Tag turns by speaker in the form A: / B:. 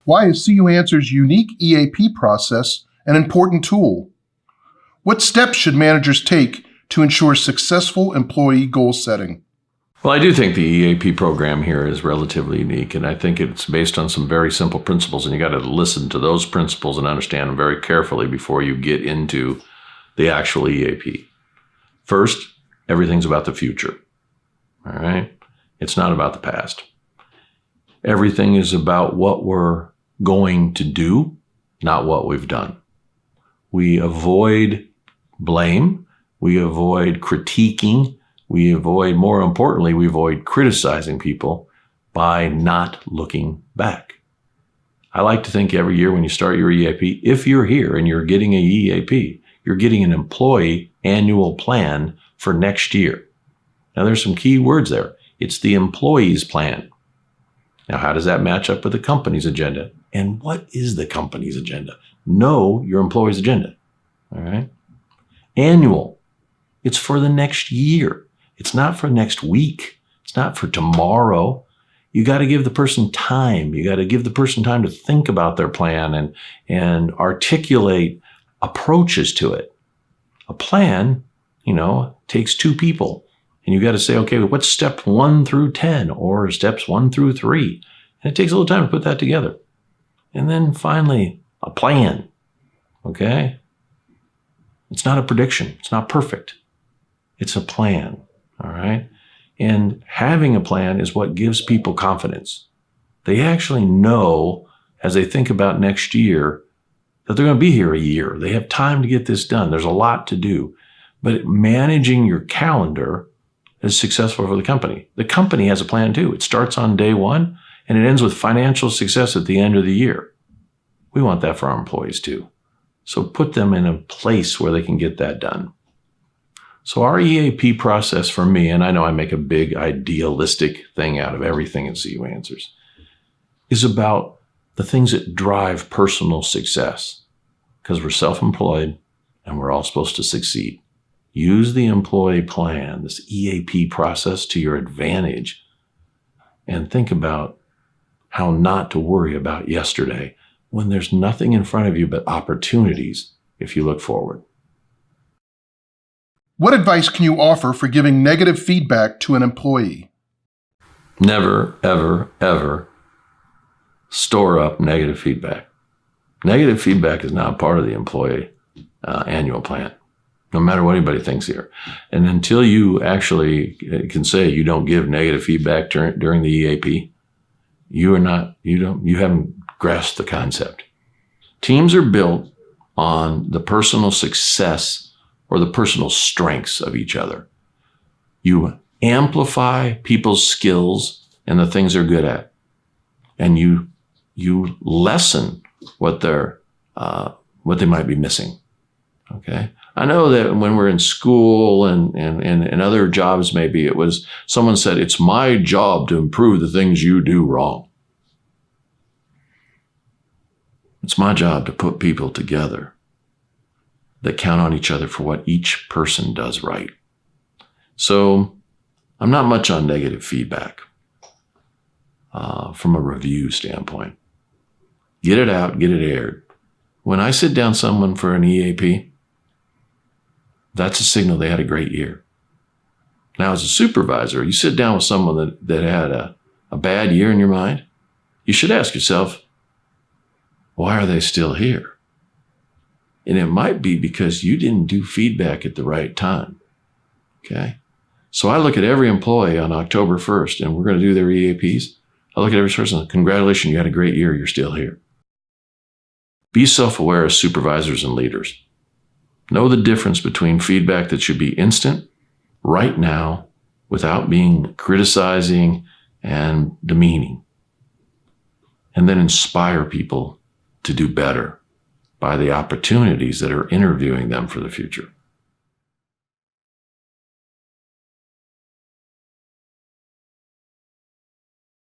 A: Why is CU Answer's unique EAP process an important tool? What steps should managers take to ensure successful employee goal setting?
B: Well, I do think the EAP program here is relatively unique, and I think it's based on some very simple principles, and you got to listen to those principles and understand them very carefully before you get into the actual EAP. First, everything's about the future, all right? It's not about the past. Everything is about what we're going to do, not what we've done. We avoid blame, we avoid critiquing, more importantly, we avoid criticizing people by not looking back. I like to think every year when you start your EAP, if you're here and you're getting an EAP, you're getting an employee annual plan for next year. Now there's some key words there. It's the employee's plan. Now, how does that match up with the company's agenda? And what is the company's agenda? Know your employee's agenda, all right? Annual. It's for the next year. It's not for next week. It's not for tomorrow. You got to give the person time. You got to give the person time to think about their plan and articulate approaches to it. A plan, takes two people. And you got to say, okay, what's step 1 through 10 or steps 1 through 3? And it takes a little time to put that together. And then finally, a plan, okay? It's not a prediction. It's not perfect. It's a plan, all right? And having a plan is what gives people confidence. They actually know as they think about next year that they're going to be here a year. They have time to get this done. There's a lot to do. But managing your calendar is successful for the company. The company has a plan too. It starts on day 1 and it ends with financial success at the end of the year. We want that for our employees too. So put them in a place where they can get that done. So our EAP process for me, and I know I make a big idealistic thing out of everything in CU Answers, is about the things that drive personal success, because we're self-employed and we're all supposed to succeed. Use the employee plan, this EAP process, to your advantage, and think about how not to worry about yesterday when there's nothing in front of you but opportunities if you look forward.
A: What advice can you offer for giving negative feedback to an employee?
B: Never, ever, ever store up negative feedback. Negative feedback is not part of the employee annual plan, no matter what anybody thinks here. And until you actually can say you don't give negative feedback during the EAP, you haven't grasped the concept. Teams are built on the personal success or the personal strengths of each other. You amplify people's skills and the things they're good at, and you lessen what they might be missing. Okay. I know that when we're in school and other jobs, maybe it was someone said, it's my job to improve the things you do wrong. It's my job to put people together that count on each other for what each person does right. So I'm not much on negative feedback from a review standpoint. Get it out, get it aired. When I sit down someone for an EAP, that's a signal they had a great year. Now, as a supervisor, you sit down with someone that had a bad year in your mind, you should ask yourself, why are they still here? And it might be because you didn't do feedback at the right time, okay? So I look at every employee on October 1st, and we're going to do their EAPs. I look at every person, congratulations, you had a great year, you're still here. Be self-aware as supervisors and leaders. Know the difference between feedback that should be instant, right now, without being criticizing and demeaning. And then inspire people to do better by the opportunities that are interviewing them for the future.